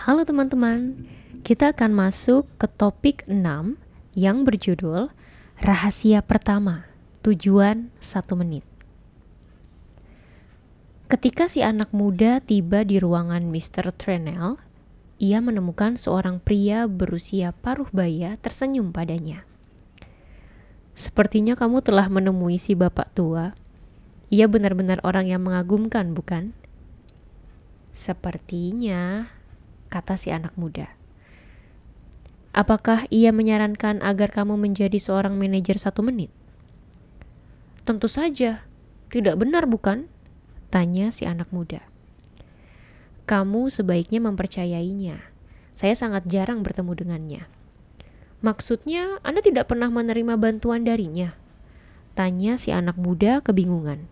Halo teman-teman, kita akan masuk ke topik 6 yang berjudul Rahasia Pertama, Tujuan 1 Menit. Ketika si anak muda tiba di ruangan Mr. Trenell, ia menemukan seorang pria berusia paruh baya tersenyum padanya. Sepertinya kamu telah menemui si bapak tua. Ia benar-benar orang yang mengagumkan, bukan? Sepertinya, kata si anak muda. Apakah ia menyarankan agar kamu menjadi seorang manajer 1 menit? Tentu saja, tidak benar bukan? Tanya si anak muda. Kamu sebaiknya mempercayainya. Saya sangat jarang bertemu dengannya. Maksudnya, Anda tidak pernah menerima bantuan darinya? Tanya si anak muda kebingungan.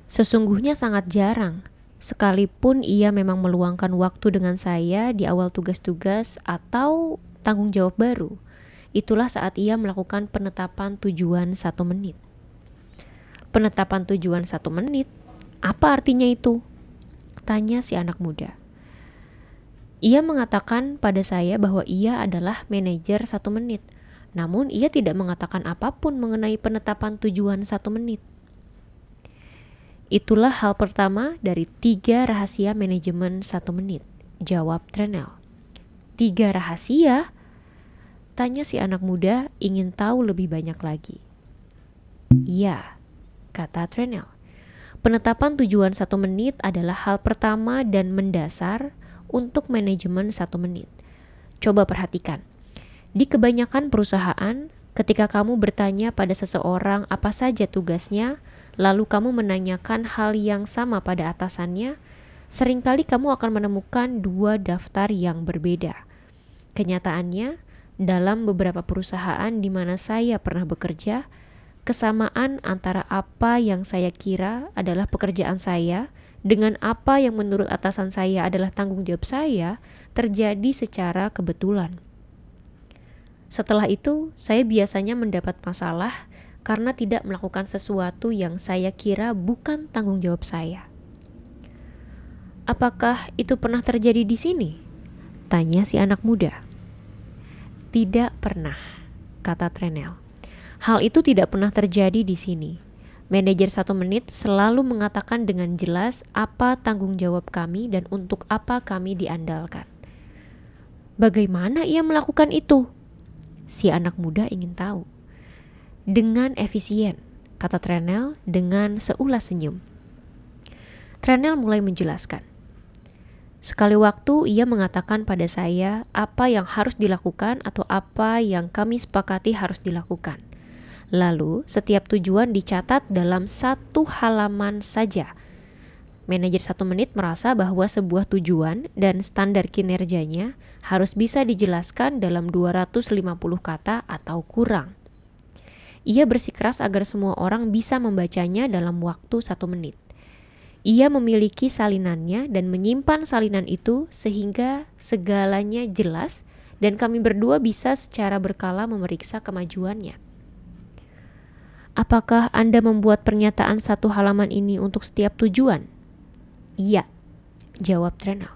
Sesungguhnya sangat jarang. Sekalipun ia memang meluangkan waktu dengan saya di awal tugas-tugas atau tanggung jawab baru, itulah saat ia melakukan penetapan tujuan 1 menit. Penetapan tujuan 1 menit? Apa artinya itu? Tanya si anak muda. Ia mengatakan pada saya bahwa ia adalah manajer 1 menit, namun ia tidak mengatakan apapun mengenai penetapan tujuan 1 menit. Itulah hal pertama dari 3 rahasia manajemen 1 menit, jawab Trenell. 3 rahasia? Tanya si anak muda ingin tahu lebih banyak lagi. Iya, kata Trenell. Penetapan tujuan 1 menit adalah hal pertama dan mendasar untuk manajemen 1 menit. Coba perhatikan. Di kebanyakan perusahaan, ketika kamu bertanya pada seseorang apa saja tugasnya, lalu kamu menanyakan hal yang sama pada atasannya, seringkali kamu akan menemukan 2 daftar yang berbeda. Kenyataannya, dalam beberapa perusahaan di mana saya pernah bekerja, kesamaan antara apa yang saya kira adalah pekerjaan saya dengan apa yang menurut atasan saya adalah tanggung jawab saya terjadi secara kebetulan. Setelah itu, saya biasanya mendapat masalah karena tidak melakukan sesuatu yang saya kira bukan tanggung jawab saya. Apakah itu pernah terjadi di sini? Tanya si anak muda. Tidak pernah, kata Trenell. Hal itu tidak pernah terjadi di sini. Manajer 1 menit selalu mengatakan dengan jelas apa tanggung jawab kami dan untuk apa kami diandalkan. Bagaimana ia melakukan itu? Si anak muda ingin tahu. Dengan efisien, kata Trenell dengan seulas senyum. Trenell mulai menjelaskan. Sekali waktu ia mengatakan pada saya apa yang harus dilakukan atau apa yang kami sepakati harus dilakukan. Lalu setiap tujuan dicatat dalam 1 halaman saja. Manajer 1 menit merasa bahwa sebuah tujuan dan standar kinerjanya harus bisa dijelaskan dalam 250 kata atau kurang. Ia bersikeras agar semua orang bisa membacanya dalam waktu 1 menit. Ia memiliki salinannya dan menyimpan salinan itu sehingga segalanya jelas dan kami berdua bisa secara berkala memeriksa kemajuannya. Apakah Anda membuat pernyataan 1 halaman ini untuk setiap tujuan? Iya, jawab Trenell.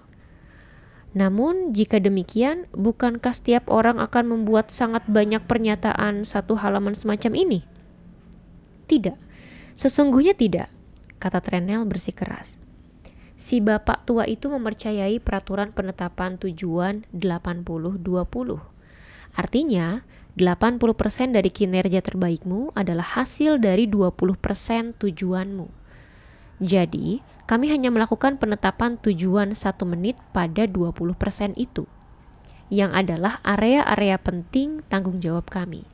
Namun jika demikian, bukankah setiap orang akan membuat sangat banyak pernyataan 1 halaman semacam ini? Tidak, sesungguhnya tidak, kata Trenell bersikeras. Si bapak tua itu mempercayai peraturan penetapan tujuan 80-20. Artinya, 80% dari kinerja terbaikmu adalah hasil dari 20% tujuanmu. Jadi, kami hanya melakukan penetapan tujuan 1 menit pada 20% itu, yang adalah area-area penting tanggung jawab kami.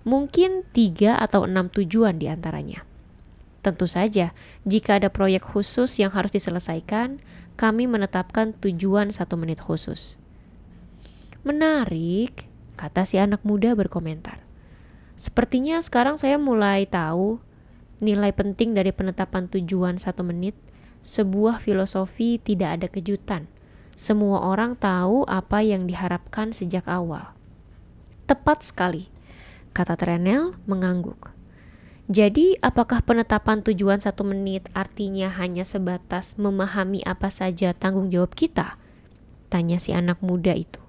Mungkin 3 atau 6 tujuan diantaranya. Tentu saja, jika ada proyek khusus yang harus diselesaikan, kami menetapkan tujuan 1 menit khusus. Menarik, kata si anak muda berkomentar. Sepertinya sekarang saya mulai tahu nilai penting dari penetapan tujuan 1 menit. Sebuah filosofi tidak ada kejutan. Semua orang tahu apa yang diharapkan sejak awal. Tepat sekali, kata Trenell mengangguk. Jadi, apakah penetapan tujuan 1 menit artinya hanya sebatas memahami apa saja tanggung jawab kita? Tanya si anak muda itu.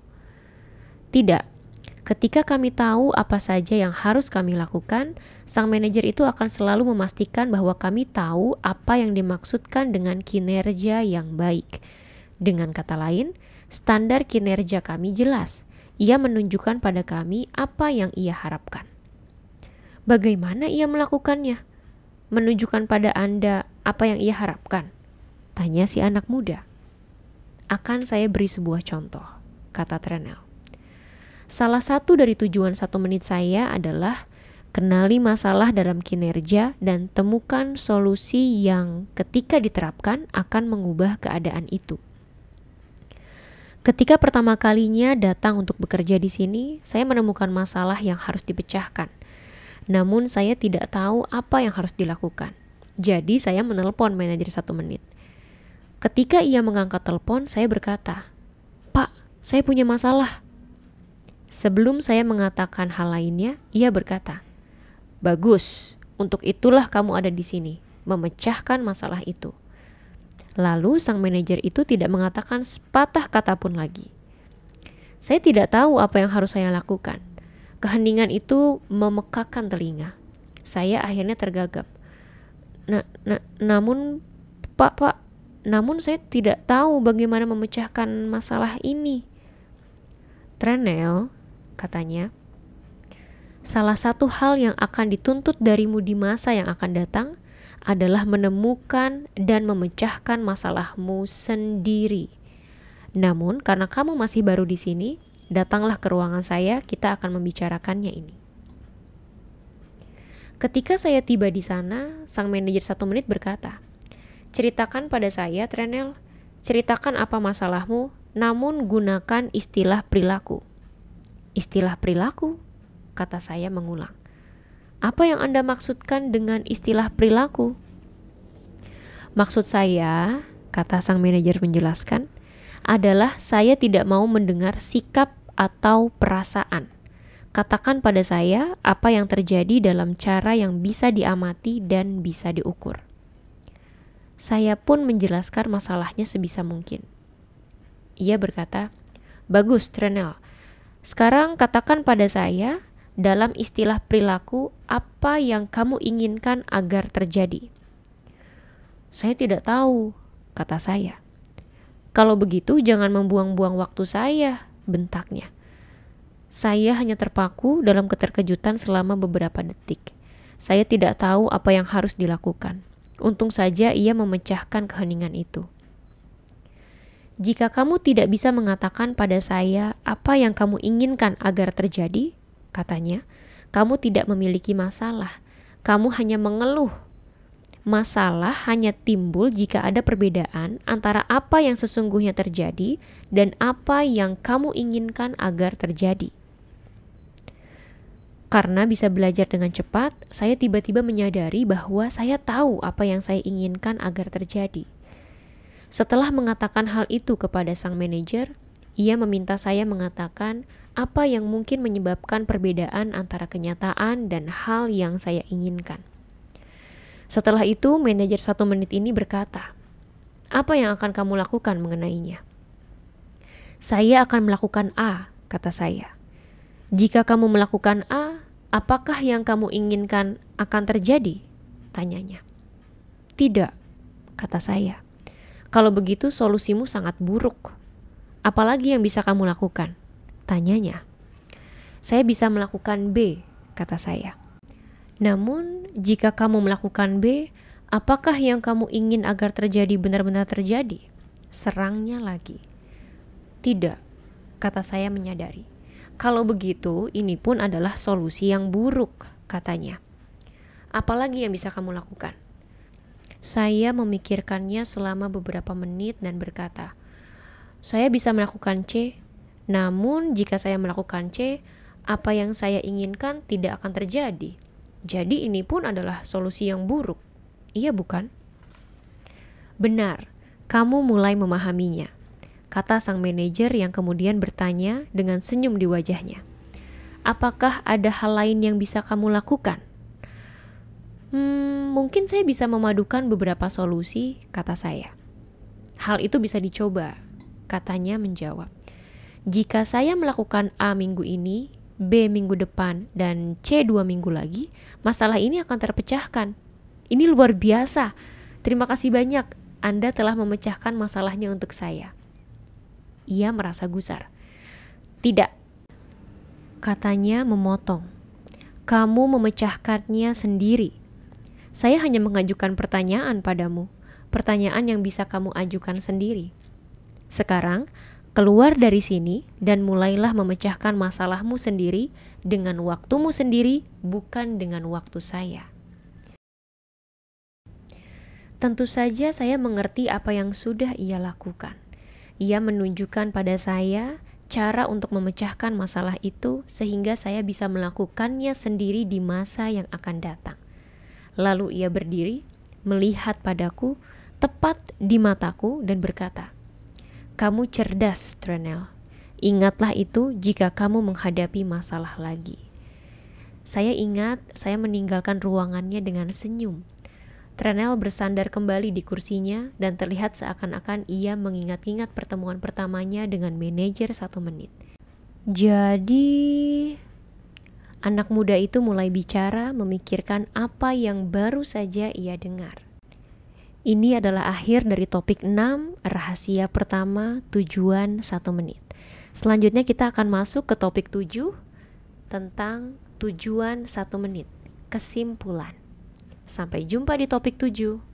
Tidak. Ketika kami tahu apa saja yang harus kami lakukan, sang manajer itu akan selalu memastikan bahwa kami tahu apa yang dimaksudkan dengan kinerja yang baik. Dengan kata lain, standar kinerja kami jelas. Ia menunjukkan pada kami apa yang ia harapkan. Bagaimana ia melakukannya? Menunjukkan pada Anda apa yang ia harapkan? Tanya si anak muda. Akan saya beri sebuah contoh, kata Trenel. Salah satu dari tujuan 1 menit saya adalah kenali masalah dalam kinerja dan temukan solusi yang ketika diterapkan akan mengubah keadaan itu. Ketika pertama kalinya datang untuk bekerja di sini, saya menemukan masalah yang harus dipecahkan. Namun saya tidak tahu apa yang harus dilakukan. Jadi saya menelepon manajer 1 menit. Ketika ia mengangkat telepon, saya berkata, "Pak, saya punya masalah." Sebelum saya mengatakan hal lainnya, ia berkata, "Bagus, untuk itulah kamu ada di sini, memecahkan masalah itu." Lalu sang manajer itu tidak mengatakan sepatah kata pun lagi. Saya tidak tahu apa yang harus saya lakukan. Keheningan itu memekakan telinga. Saya akhirnya tergagap. Namun saya tidak tahu bagaimana memecahkan masalah ini. Trenel, katanya, salah satu hal yang akan dituntut darimu di masa yang akan datang adalah menemukan dan memecahkan masalahmu sendiri. Namun karena kamu masih baru di sini, datanglah ke ruangan saya, kita akan membicarakannya ini. Ketika saya tiba di sana, sang manajer 1 menit berkata, "Ceritakan pada saya, Trenel. Ceritakan apa masalahmu, namun gunakan istilah perilaku." "Istilah perilaku?" kata saya mengulang. "Apa yang Anda maksudkan dengan istilah perilaku?" "Maksud saya," kata sang manajer menjelaskan, "adalah saya tidak mau mendengar sikap atau perasaan. Katakan pada saya apa yang terjadi dalam cara yang bisa diamati dan bisa diukur." Saya pun menjelaskan masalahnya sebisa mungkin. Ia berkata, "Bagus, Trenel. Sekarang katakan pada saya, dalam istilah perilaku, apa yang kamu inginkan agar terjadi." "Saya tidak tahu," kata saya. "Kalau begitu jangan membuang-buang waktu saya," bentaknya. Saya hanya terpaku dalam keterkejutan selama beberapa detik. Saya tidak tahu apa yang harus dilakukan. Untung saja ia memecahkan keheningan itu. "Jika kamu tidak bisa mengatakan pada saya apa yang kamu inginkan agar terjadi," katanya, "kamu tidak memiliki masalah. Kamu hanya mengeluh. Masalah hanya timbul jika ada perbedaan antara apa yang sesungguhnya terjadi dan apa yang kamu inginkan agar terjadi." Karena bisa belajar dengan cepat, saya tiba-tiba menyadari bahwa saya tahu apa yang saya inginkan agar terjadi. Setelah mengatakan hal itu kepada sang manajer, ia meminta saya mengatakan apa yang mungkin menyebabkan perbedaan antara kenyataan dan hal yang saya inginkan. Setelah itu, manajer 1 menit ini berkata, "Apa yang akan kamu lakukan mengenainya?" "Saya akan melakukan A," kata saya. "Jika kamu melakukan A, apakah yang kamu inginkan akan terjadi?" tanyanya. "Tidak," kata saya. "Kalau begitu solusimu sangat buruk. Apalagi yang bisa kamu lakukan?" tanyanya. "Saya bisa melakukan B," kata saya. "Namun, jika kamu melakukan B, apakah yang kamu ingin agar terjadi benar-benar terjadi?" serangnya lagi. "Tidak," kata saya menyadari. "Kalau begitu, ini pun adalah solusi yang buruk," katanya. "Apalagi yang bisa kamu lakukan?" Saya memikirkannya selama beberapa menit dan berkata, "Saya bisa melakukan C, namun jika saya melakukan C, apa yang saya inginkan tidak akan terjadi. Jadi ini pun adalah solusi yang buruk. Iya bukan?" "Benar, kamu mulai memahaminya," kata sang manajer yang kemudian bertanya dengan senyum di wajahnya. "Apakah ada hal lain yang bisa kamu lakukan?" Mungkin saya bisa memadukan beberapa solusi," kata saya. "Hal itu bisa dicoba," Katanya menjawab, jika saya melakukan A minggu ini, B minggu depan, dan C 2 minggu lagi, masalah ini akan terpecahkan. Ini luar biasa. Terima kasih banyak, Anda telah memecahkan masalahnya untuk saya. Ia merasa gusar. Tidak, katanya memotong. Kamu memecahkannya sendiri. Saya hanya mengajukan pertanyaan padamu. Pertanyaan yang bisa kamu ajukan sendiri. Sekarang, keluar dari sini dan mulailah memecahkan masalahmu sendiri dengan waktumu sendiri, bukan dengan waktu saya. Tentu saja saya mengerti apa yang sudah ia lakukan. Ia menunjukkan pada saya cara untuk memecahkan masalah itu sehingga saya bisa melakukannya sendiri di masa yang akan datang. Lalu ia berdiri, melihat padaku, tepat di mataku dan berkata, kamu cerdas, Trenel. Ingatlah itu jika kamu menghadapi masalah lagi. Saya ingat saya meninggalkan ruangannya dengan senyum. Trenel bersandar kembali di kursinya dan terlihat seakan-akan ia mengingat-ingat pertemuan pertamanya dengan manajer 1 menit. Jadi, anak muda itu mulai bicara memikirkan apa yang baru saja ia dengar. Ini adalah akhir dari topik 6, rahasia pertama, tujuan 1 menit. Selanjutnya kita akan masuk ke topik 7 tentang tujuan 1 menit, kesimpulan. Sampai jumpa di topik 7.